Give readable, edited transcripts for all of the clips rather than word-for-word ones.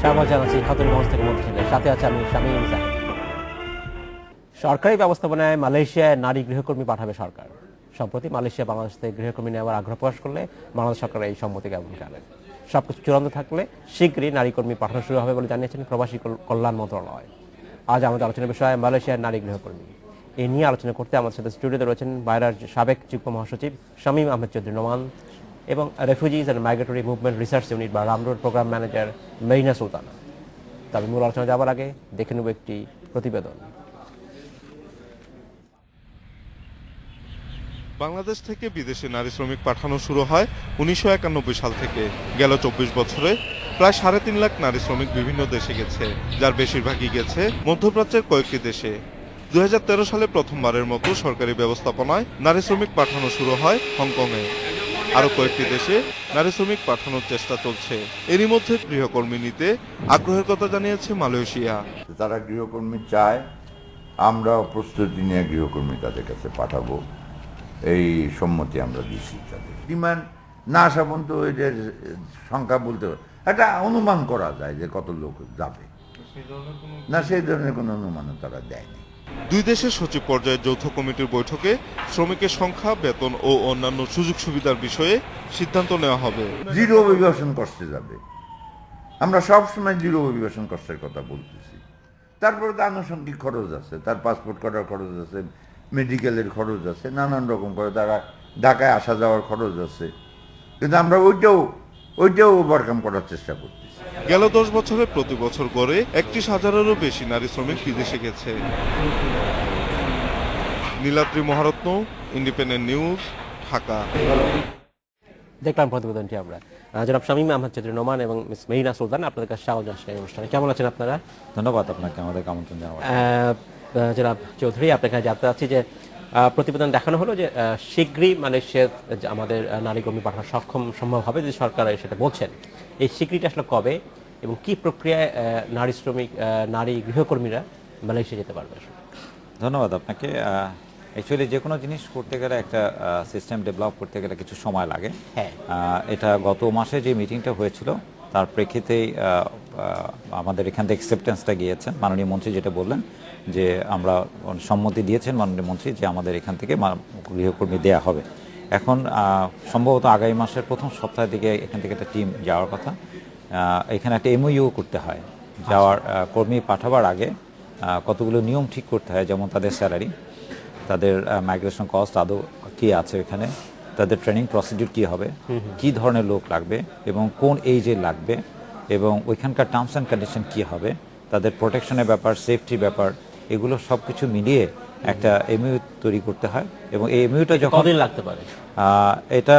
স্বাগত জানাচ্ছি হাতুরগঞ্জ থেকে মধ্যে সাথে আছে আমি শামীম জাহিদ। সরকারি ব্যবস্থাপনায় মালয়েশিয়ায় নারী গৃহকর্মী পাঠাবে সরকার। সম্প্রতি মালয়েশিয়া বাংলাদেশ থেকে গৃহকর্মী নেওয়ার আগ্রহ প্রকাশ করলে বাংলাদেশ সরকার এই সম্মতি জ্ঞাপন করেন। সবকিছু চূড়ান্ত থাকলে শীঘ্রই নারী কর্মী পাঠানো শুরু হবে বলে জানিয়েছেন প্রবাসী কল্যাণ মন্ত্রণালয়। আজ আমাদের আলোচনার বিষয় মালয়েশিয়ার নারী গৃহকর্মী। এ নিয়ে আলোচনা করতে আমাদের সাথে স্টুডিওতে রয়েছেন বায়রার সাবেক যুগ্ম মহাসচিব শামীম আহমেদ চৌধুরী নোমান এবং refugees and migratory movement research unit বা রামরোড প্রোগ্রাম ম্যানেজার মেরিনা সুলতানা। তবে মূল আলোচনা যাওয়ার আগে দেখে নেব একটি প্রতিবেদন। বাংলাদেশ থেকে বিদেশে নারী শ্রমিক পাঠানো শুরু হয় 1991 সাল থেকে। গেল 24 বছরে প্রায় 3.5 লাখ নারী শ্রমিক বিভিন্ন দেশে গেছে, যার বেশিরভাগই গেছে মধ্যপ্রাচ্যের কয়েকটি দেশে। 2013 সালে প্রথমবারের মতো সরকারি ব্যবস্থাপনায় নারী শ্রমিক পাঠানো শুরু হয় হংকংয়ে। আরও কয়েকটি দেশে নারী শ্রমিক পাঠানোর চেষ্টা চলছে। এরই মধ্যে গৃহকর্মী নিতে আগ্রহের কথা জানিয়েছে মালয়েশিয়া। তারা গৃহকর্মী চায়, আমরাও প্রস্তুতি নিয়ে গৃহকর্মী তাদের কাছে পাঠাবো, এই সম্মতি আমরা দিচ্ছি। তাদের ডিমান্ড না আসা পর্যন্ত এদের সংখ্যা বলতে একটা অনুমান করা যায় যে কত লোক যাবে, না সেই ধরনের কোনো অনুমানও তারা দেয়নি। দুই দেশের সচিব পর্যায়ের যৌথ কমিটির বৈঠকে শ্রমিকের সংখ্যা, বেতন ও অন্যান্য সুযোগ সুবিধার বিষয়ে সিদ্ধান্ত নেওয়া হবে। জিরো অভিবাসন কষ্টে যাবে, আমরা সবসময় জিরো অভিবাসন কষ্টের কথা বলতেছি। তারপরে তো আনুষঙ্গিক খরচ আছে, তার পাসপোর্ট করার খরচ আছে, মেডিকেলের খরচ আছে, নানান রকম করে তারা ঢাকায় আসা যাওয়ার খরচ আছে, কিন্তু আমরা ওইটাও ওভারকাম করার চেষ্টা করতেছি। গেল 10 বছরে প্রতি বছর গড়ে 31,000-এরও বেশি নারী শ্রমিক বিদেশে গেছে। Niladri Maharatna, independent news, Dhaka. দেখলাম প্রতিবেদনটি আমরা। জনাব শামীম আহমেদ চৌধুরী নোমান এবং মিস মেরিনা সুলতান, আপনাদের কাছে স্বাগত জানাচ্ছি এই অনুষ্ঠানে। কেমন আছেন আপনারা? ধন্যবাদ আপনাকে আমাদের আমন্ত্রণ জানাবার। জনাব চৌধুরী, আপনার কাছে জানতে চাচ্ছি যে প্রতিবেদন দেখানো হলো যে শীঘ্রই মালয়েশিয়া আমাদের নারী কর্মী পাঠানো সম্ভব হবে যদি সরকার সেটা বলছেন। এই স্বীকৃতি আসলে কবে এবং কি প্রক্রিয়ায় নারী গৃহকর্মীরা মালয়েশিয়া যেতে পারবে? ধন্যবাদ আপনাকে। অ্যাকচুয়ালি যে কোনো জিনিস করতে গেলে একটা সিস্টেম ডেভেলপ করতে গেলে কিছু সময় লাগে। হ্যাঁ, এটা গত মাসে যে মিটিংটা হয়েছিল তার প্রেক্ষিতেই আমাদের এখান থেকে অ্যাকসেপ্টেন্সটা গিয়েছেন। মাননীয় মন্ত্রী যেটা বললেন যে আমরা সম্মতি দিয়েছেন মাননীয় মন্ত্রী যে আমাদের এখান থেকে গৃহকর্মী দেয়া হবে। এখন সম্ভবত আগামী মাসের প্রথম সপ্তাহের দিকে এখান থেকে একটা টিম যাওয়ার কথা। এখানে একটা এমওইউ করতে হয়, যাওয়ার কর্মী পাঠাবার আগে কতগুলো নিয়ম ঠিক করতে হয়, যেমন তাদের স্যালারি, তাদের মাইগ্রেশন কস্ট আদৌ কী আছে এখানে, তাদের ট্রেনিং প্রসিডিউর কী হবে, কী ধরনের লোক লাগবে এবং কোন এইজে লাগবে, এবং ওইখানকার টার্মস অ্যান্ড কন্ডিশন কী হবে, তাদের প্রোটেকশনের ব্যাপার, সেফটির ব্যাপার, এগুলো সব কিছু মিলিয়ে একটা এমইউ তৈরি করতে হয়। এবং এই এমইউটা যখন লাগতে পারে এটা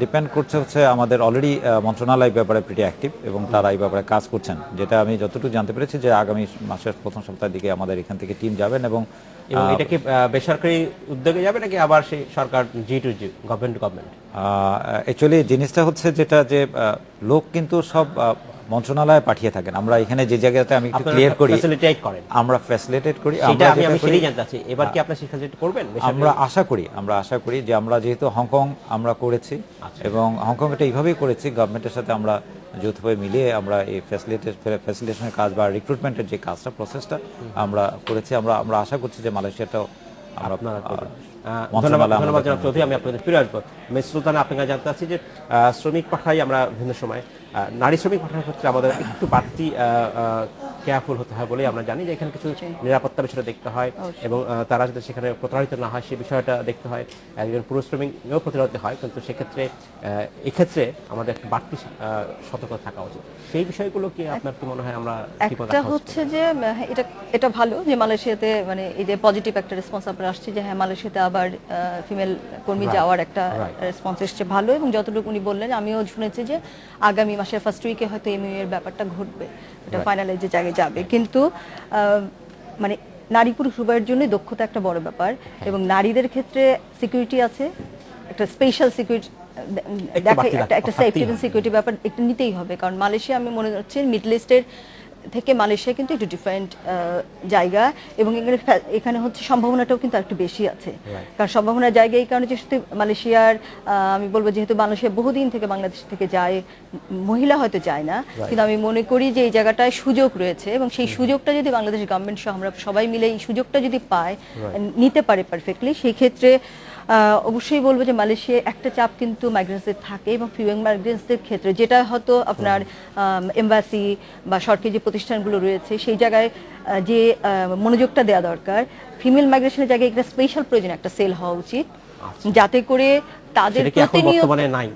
ডিপেন্ড করছে হচ্ছে আমাদের অলরেডি মন্ত্রণালয় ব্যাপারে প্রিটি অ্যাক্টিভ এবং তারা এই ব্যাপারে কাজ করছেন। যেটা আমি যতটুকু জানতে পেরেছি যে আগামী মাসের প্রথম সপ্তাহের দিকে আমাদের এখান থেকে টিম যাবেন। এবং এটা কি বেসরকারি উদ্যোগে যাবে নাকি আবার সেই সরকার G2G, government to government? Actually জিনিসটা হচ্ছে যেটা যে লোক কিন্তু সব মন্ত্রণালয়ে পাঠিয়ে থাকেন। আমরা এখানে যে জায়গাতে আমি একটু ক্লিয়ার করি, আমরা ফ্যাসিলিটেট করি। এবার কি আপনারা ফ্যাসিলিটেট করবেন? আমরা আশা করি যে আমরা যেহেতু হংকং আমরা করেছি এবং হংকং এটা এইভাবেই করেছি, গভর্নমেন্টের সাথে আমরা যৌথভাবে মিলিয়ে আমরা এই ফ্যাসিলিটেশনের কাজ বা রিক্রুটমেন্টের যে কাজটা প্রসেসটা আমরা করেছি। আমরা আশা করছি যে মালয়েশিয়াটাও ধন্যবাদ জনাব চৌধুরী। আমি আপনাদের ফিরে আসবো। মিস সুলতানা, আপনাকে জানতে চাচ্ছি যে শ্রমিক পাঠাই আমরা বিভিন্ন সময়, নারী শ্রমিক পাঠানোর ক্ষেত্রে আমাদের একটু বাড়তি কেয়ারফুল হতে হয় বলে আমরা জানি যে এখানে কিছু নিরাপত্তা বিষয়টা দেখতে হয় এবং তারা যাতে সেখানে প্রতারিত না হয় সেই বিষয়টা দেখতে হয়। একজন পুরুষ শ্রমিকও প্রতারিত হয়, কিন্তু সেক্ষেত্রে এক্ষেত্রে আমাদের একটা বাড়তি সতর্ক থাকা উচিত। সেই বিষয়গুলো কি আপনার কি মনে হয়? আমরা একটা হচ্ছে যে এটা ভালো যে মালয়েশিয়াতে মানে এই যে পজিটিভ একটা রেসপন্স আপনার আসছে যে হ্যাঁ মালয়েশিয়াতে আবার ফিমেল কর্মী যাওয়ার একটা রেসপন্স এসছে ভালো। এবং যতটুকু উনি বললেন আমিও শুনেছি যে আগামী মাসের ফার্স্ট উইকে হয়তো এমইউ এর ব্যাপারটা ঘটবে, এটা ফাইনালাইজ যে জায়গায় যাবে। কিন্তু মানে নারী পুরুষ উভয়ের জন্যই দক্ষতা একটা বড় ব্যাপার এবং নারীদের ক্ষেত্রে সিকিউরিটি আছে, একটা স্পেশাল সিকিউরিটি একটা সেফটি এবং সিকিউরিটি ব্যাপার একটা নিতেই হবে। কারণ মালয়েশিয়া আমি মনে হচ্ছে মিডল ইস্টের থেকে মালয়েশিয়া কিন্তু একটু ডিফারেন্ট জায়গা, এবং এখানে হচ্ছে সম্ভাবনাটাও কিন্তু একটু বেশি আছে। কারণ সম্ভাবনার জায়গা এই কারণে যে শুধু মালয়েশিয়ার, আমি বলবো যেহেতু মালয়েশিয়া বহুদিন থেকে বাংলাদেশ থেকে যায়, মহিলা হয়তো যায় না, কিন্তু আমি মনে করি যে এই জায়গাটায় সুযোগ রয়েছে, এবং সেই সুযোগটা যদি বাংলাদেশ গভর্নমেন্ট সহ আমরা সবাই মিলে এই সুযোগটা যদি পায়, নিতে পারে পারফেক্টলি, সেই ক্ষেত্রে অবশ্যই বলবো যে মালয়েশিয়া একটা চাপ কিন্তু মাইগ্রেন্টসদের থাকে, এবং ফিমেল মাইগ্রেন্টসদের ক্ষেত্রে যেটা হয়তো আপনার এমবাসি বা সরকারি যে প্রতিষ্ঠানগুলো রয়েছে সেই জায়গায় যে মনোযোগটা দেওয়া দরকার, ফিমেল মাইগ্রেশনের জায়গায় একটা স্পেশাল প্রয়োজন একটা সেল হওয়া উচিত, যাতে করে তাদের প্রতিনিয়ত নাই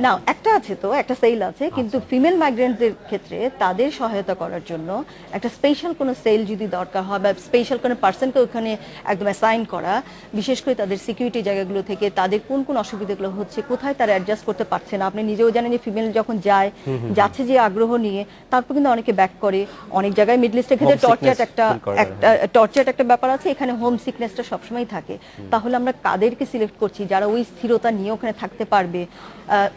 না, একটা আছে, তো একটা সেল আছে, কিন্তু ফিমেল মাইগ্রেন্টদের ক্ষেত্রে তাদের সহায়তা করার জন্য একটা স্পেশাল কোনো সেল যদি দরকার হয়, বা স্পেশাল কোনো পার্সনকে ওখানে একদম অ্যাসাইন করা, বিশেষ করে তাদের সিকিউরিটি জায়গাগুলো থেকে তাদের কোন কোন অসুবিধাগুলো হচ্ছে, কোথায় তারা অ্যাডজাস্ট করতে পারছে না। আপনি নিজেও জানেন যে ফিমেল যখন যাচ্ছে যে আগ্রহ নিয়ে, তারপর কিন্তু অনেকে ব্যাক করে। অনেক জায়গায় মিডল ইস্টের ক্ষেত্রে টর্চার একটা ব্যাপার আছে, এখানে হোম সিকনেসটা সবসময় থাকে। তাহলে আমরা কাদেরকে সিলেক্ট করছি যারা ওই স্থিরতা নিয়ে ওখানে থাকতে পারবে,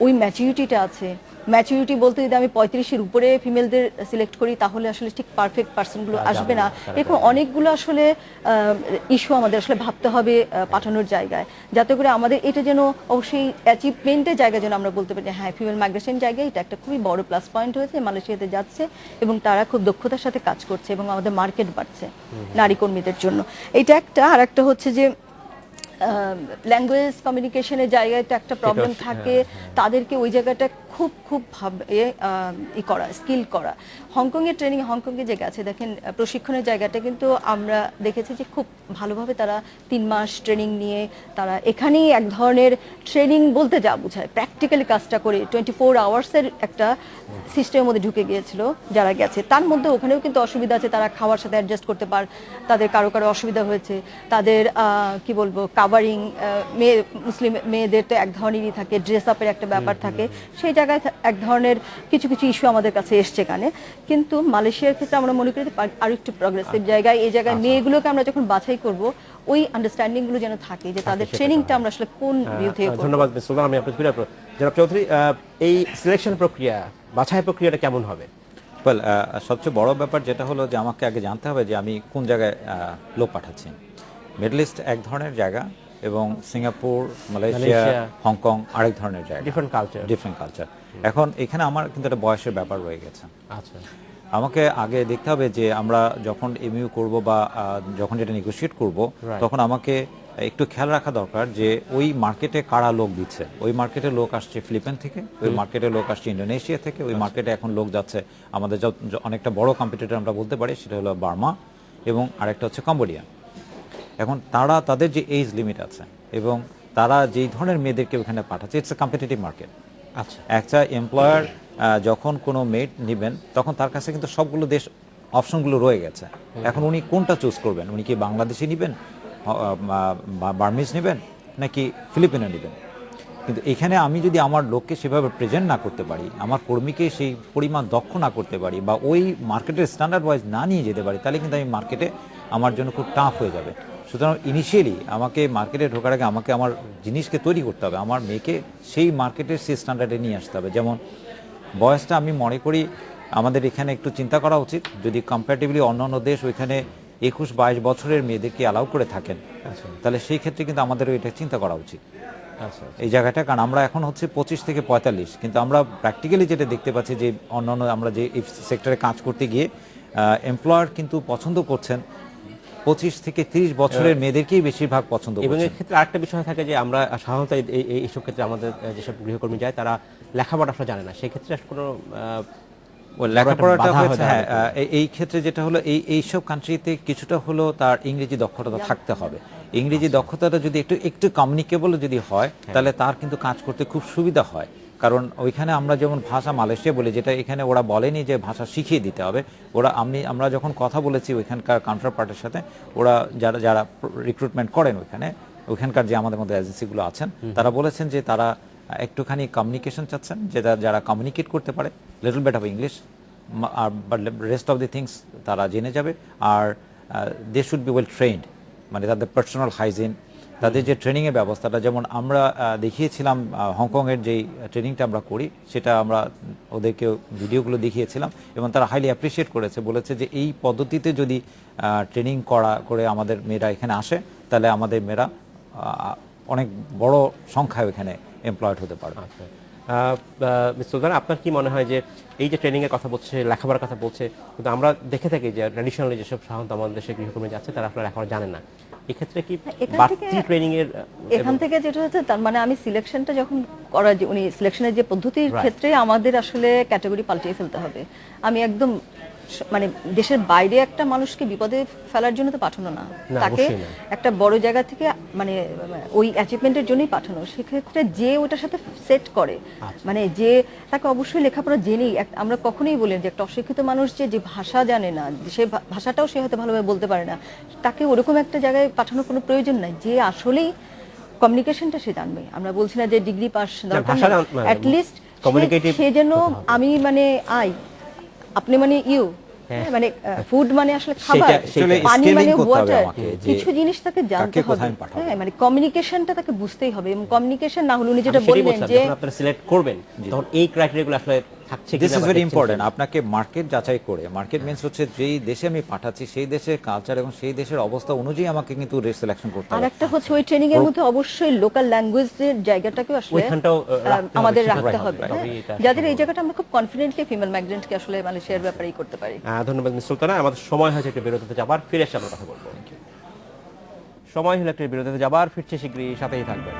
ওই ম্যাচুরিটিটা আছে। ম্যাচুরিটি বলতে যদি আমি 35-এর উপরে ফিমেলদের সিলেক্ট করি, তাহলে আসলে ঠিক পারফেক্ট পার্সনগুলো আসবে না। এরকম অনেকগুলো আসলে ইস্যু আমাদের আসলে ভাবতে হবে পাঠানোর জায়গায়, যাতে করে আমাদের এটা যেন অবশ্যই অ্যাচিভমেন্টের জায়গা যেন আমরা বলতে পারি হ্যাঁ, ফিমেল মাইগ্রেশন জায়গায় এটা একটা খুবই বড় প্লাস পয়েন্ট হয়েছে, মালয়েশিয়াতে যাচ্ছে এবং তারা খুব দক্ষতার সাথে কাজ করছে, এবং আমাদের মার্কেট বাড়ছে নারী কর্মীদের জন্য। এটা একটা। আর একটা হচ্ছে যে ল্যাঙ্গুয়েজ কমিউনিকেশনের জায়গায় তো একটা প্রবলেম থাকে, তাদেরকে ওই জায়গাটা খুব খুব করা, স্কিল করা। হংকংয়ের ট্রেনিং, হংকংয়ে যে গেছে দেখেন প্রশিক্ষণের জায়গাটা কিন্তু আমরা দেখেছি যে খুব ভালোভাবে তারা 3 মাস ট্রেনিং নিয়ে তারা এখানেই এক ধরনের ট্রেনিং বলতে যা বোঝায় প্র্যাকটিক্যালি কাজটা করে 24 আওয়ার্সের একটা সিস্টেমের মধ্যে ঢুকে গিয়েছিল যারা গেছে। তার মধ্যে ওখানেও কিন্তু অসুবিধা আছে, তারা খাওয়ার সাথে অ্যাডজাস্ট করতে তাদের কারো কারো অসুবিধা হয়েছে। তাদের কি বলবো, কাভারিং, মুসলিম মেয়েদের তো এক ধরনেরই থাকে, ড্রেস আপের একটা ব্যাপার থাকে, সেই জায়গায় এক ধরনের কিছু কিছু ইস্যু আমাদের কাছে এসছে এখানে। কিন্তু মালয়েশিয়ার ক্ষেত্রে আমরা মনে করি আরো একটু প্রগ্রেসিভ জায়গায়, এই জায়গায় মেয়েগুলোকে আমরা যখন বাছাই করব, ওই আন্ডারস্ট্যান্ডিং গুলো যেন থাকে যে তাদের ট্রেনিংটা আমরা আসলে কোন ভিউ থেকে করব। ধন্যবাদ মিস সুলতানা। আমি আপনাকে ফিরে আসবো। জনাব চৌধুরী, এই সিলেকশন প্রক্রিয়া, বাছাই প্রক্রিয়াটা কেমন হবে? ওয়েল, সবচেয়ে বড় ব্যাপার যেটা হলো যে আমাকে আগে জানতে হবে যে আমি কোন জায়গায় লোক পাঠাচ্ছি। মিডল ইস্ট এক ধরনের জায়গা, এবং সিঙ্গাপুর, মালয়েশিয়া, হংকং আরেক ধরনের জায়গা, ডিফারেন্ট কালচার। এখন এখানে আমার কিন্তু একটা বয়সের ব্যাপার রয়ে গেছে। আচ্ছা, আমাকে আগে দেখতে হবে যে আমরা যখন এমইউ করব বা যখন যেটা নেগোশিয়েট করব, তখন আমাকে একটু খেয়াল রাখা দরকার যে ওই মার্কেটে কারা লোক দিচ্ছে। ওই মার্কেটে লোক আসছে ফিলিপাইন থেকে, ওই মার্কেটে লোক আসছে ইন্দোনেশিয়া থেকে, ওই মার্কেটে এখন লোক যাচ্ছে আমাদের অনেকটা বড় কম্পিটিটর আমরা বলতে পারি, সেটা হলো বার্মা, এবং আরেকটা হচ্ছে কম্বোডিয়া। এখন তারা তাদের যে এজ লিমিট আছে এবং তারা যেই ধরনের মেয়েদেরকে ওখানে পাঠাচ্ছে, ইটস এ কম্পিটিটিভ মার্কেট। আচ্ছা, একটা এমপ্লয়ার যখন কোনো মেড নেবেন, তখন তার কাছে কিন্তু সবগুলো দেশ অপশনগুলো রয়ে গেছে। এখন উনি কোনটা চুজ করবেন? উনি কি বাংলাদেশি নেবেন, বার্মিজ নেবেন, নাকি ফিলিপিনো নেবেন? কিন্তু এখানে আমি যদি আমার লোককে সেভাবে প্রেজেন্ট না করতে পারি, আমার কর্মীকে সেই পরিমাণ দক্ষ না করতে পারি, বা ওই মার্কেটের স্ট্যান্ডার্ড ওয়াইজ না নিয়ে যেতে পারি, তাহলে কিন্তু আমি মার্কেটে আমার জন্য খুব টাফ হয়ে যাবে। সুতরাং ইনিশিয়ালি আমাকে মার্কেটে ঢোকার আগে আমাকে আমার জিনিসকে তৈরি করতে হবে, আমার মেয়েকে সেই মার্কেটের সেই স্ট্যান্ডার্ডে নিয়ে আসতে হবে। যেমন বয়সটা আমি মনে করি আমাদের এখানে একটু চিন্তা করা উচিত, যদি কম্পারেটিভলি অন্যান্য দেশ ওইখানে 21-22 বছরের মেয়েদেরকে অ্যালাউ করে থাকেন, তাহলে সেই ক্ষেত্রে কিন্তু আমাদেরও এটা চিন্তা করা উচিত এই জায়গাটা। কারণ আমরা এখন হচ্ছে 25 থেকে 45, কিন্তু আমরা প্র্যাকটিক্যালি যেটা দেখতে পাচ্ছি যে অন্যান্য আমরা যে এই সেক্টরে কাজ করতে গিয়ে এমপ্লয়ার কিন্তু পছন্দ করছেন 25 থেকে 30 বছরের মেয়েদেরকেই বেশিরভাগ পছন্দ করছেন। এবং এই ক্ষেত্রে আরেকটা বিষয় থাকে যে আমরা সাধারণত এইসব ক্ষেত্রে আমাদের যেসব গৃহকর্মী যায় তারা লেখাপড়া আসলে জানে না, সেই ক্ষেত্রে কোনো লেখাপড়াটা হচ্ছে, হ্যাঁ, এই ক্ষেত্রে যেটা হলো এইসব কান্ট্রিতে কিছুটা হলো তার ইংরেজি দক্ষতা থাকতে হবে। ইংরেজি দক্ষতাটা যদি একটু কমিউনিকেবল যদি হয়, তাহলে তার কিন্তু কাজ করতে খুব সুবিধা হয়। কারণ ওইখানে আমরা যেমন ভাষা মালয়েশিয়া বলি, যেটা এখানে ওরা বলেনি যে ভাষা শিখিয়ে দিতে হবে। আমরা যখন কথা বলেছি ওইখানকার কাউন্টার পার্টের সাথে, ওরা যারা রিক্রুটমেন্ট করেন ওইখানকার যে আমাদের মধ্যে এজেন্সিগুলো আছেন, তারা বলেছেন যে তারা একটুখানি কমিউনিকেশন চাচ্ছেন, যারা কমিউনিকেট করতে পারে, লিটল বিট অফ ইংলিশ, আর but rest of the things তারা জেনে যাবে। আর they should be well trained, মানে তাদের পার্সোনাল হাইজিন তাদের যে ট্রেনিংয়ের ব্যবস্থাটা, যেমন আমরা দেখিয়েছিলাম হংকংয়ের যেই ট্রেনিংটা আমরা করি, সেটা আমরা ওদেরকে ভিডিওগুলো দেখিয়েছিলাম এবং তারা হাইলি অ্যাপ্রিসিয়েট করেছে, বলেছে যে এই পদ্ধতিতে যদি ট্রেনিং করে আমাদের মেয়েরা এখানে আসে, তাহলে আমাদের মেয়েরা অনেক বড় সংখ্যায় এখানে এমপ্লয়েড হতে পারবে। আচ্ছা, মিস সুলতানা, আপনার কি মনে হয় যে এই যে ট্রেনিং এর কথা বলছে, লেখাপড়ার কথা বলছে, কিন্তু আমরা দেখে থাকি যে ট্র্যাডিশনালি যেসব সাধারণত আমাদের দেশে গৃহকর্মী যাচ্ছে তারা আসলে লেখাপড়া জানে না, এক্ষেত্রে কি এখান বাড়তি থেকে- ট্রেনিং এর এখান থেকে যেটা হচ্ছে, তার মানে আমি সিলেকশনটা যখন করা, যে উনি সিলেকশনের যে পদ্ধতির Right. ক্ষেত্রে আমাদের আসলে ক্যাটাগরি পাল্টিয়ে ফেলতে হবে। আমি একদম মানে দেশের বাইরে একটা মানুষকে বিপদে ফেলার জন্য তো পাঠানো না, না, তাকে অবশ্যই না। একটা বড় জায়গা থেকে মানে ওই অ্যাচিভমেন্টের জন্যই পাঠানো। সেক্ষেত্রে যে ওটার সাথে সেট করে, মানে যে তাকে অবশ্যই লেখাপড়া জেনেই, আমরা কখনোই বলি যে একটা অশিক্ষিত মানুষ যে ভাষা জানে না, সে ভাষাটাও সে হয়তো ভালোভাবে বলতে পারে না, তাকে ওরকম একটা জায়গায় পাঠানোর কোনো প্রয়োজন নাই। যে আসলেই কমিউনিকেশনটা সে জানবে। আমরা বলছি না যে ডিগ্রি পাস দরকার, ভাষা অ্যাট লিস্ট communicative সে যেন, আমি মানে আপনি মানে ইউ, মানে ফুড মানে আসলে খাবার, সেটা পানি scaling মানে করতে হবে ওয়াটার, আমাকে, যে কিছু জিনিস তাকে জানতে কাকে হবে। কোথায় আমি পাঠাবো। হ্যাঁ, মানে কমিউনিকেশনটা তাকে বুঝতেই হবে, এবং কমিউনিকেশন না হলে উনি যেটা আমি সেটাই বললেন বলছিলাম, যে যখন আপনারা সিলেক্ট করবেন তখন এই ক্রাইটেরিয়াগুলো আসলে থাকছে দিস কিনা ইজ বা ভেরি দেখছেন ইম্পর্টেন্ট। কিনা। আপনাকে মার্কেট যাচাই করে, মার্কেট মিন্স হচ্ছে যেই দেশে আমি পাঠাচ্ছি সেই দেশের কালচার এবং সেই দেশের অবস্থা অনুযায়ী আমাকে কিন্তু সিলেকশন করতে আর হবে। একটা হচ্ছে ওই ট্রেনিং এর মধ্যে অবশ্যই লোকাল ল্যাঙ্গুয়েজের জায়গাটাকেও আসলে ওইখানটাও রাখতে হবে, আমাদের সেটা রাখতে right হবে, হবে, হ্যাঁ। তবেই এটা যাদের এই জায়গাটা আমরা খুব কনফিডেন্টলি ফিমেল মাইগ্রেন্টকে আসলে মালয়েশিয়ার ব্যাপারেই করতে পারি। ধন্যবাদ মিস সুলতানা। আমাদের সময় হয়েছে একটা বিরতিতে যাবার, ফিরে এসে আমরা কথা বলবো। সময় হলো একটা বিরতিতে যাবার, ফিরছে শীঘ্রই, সাথেই থাকবেন।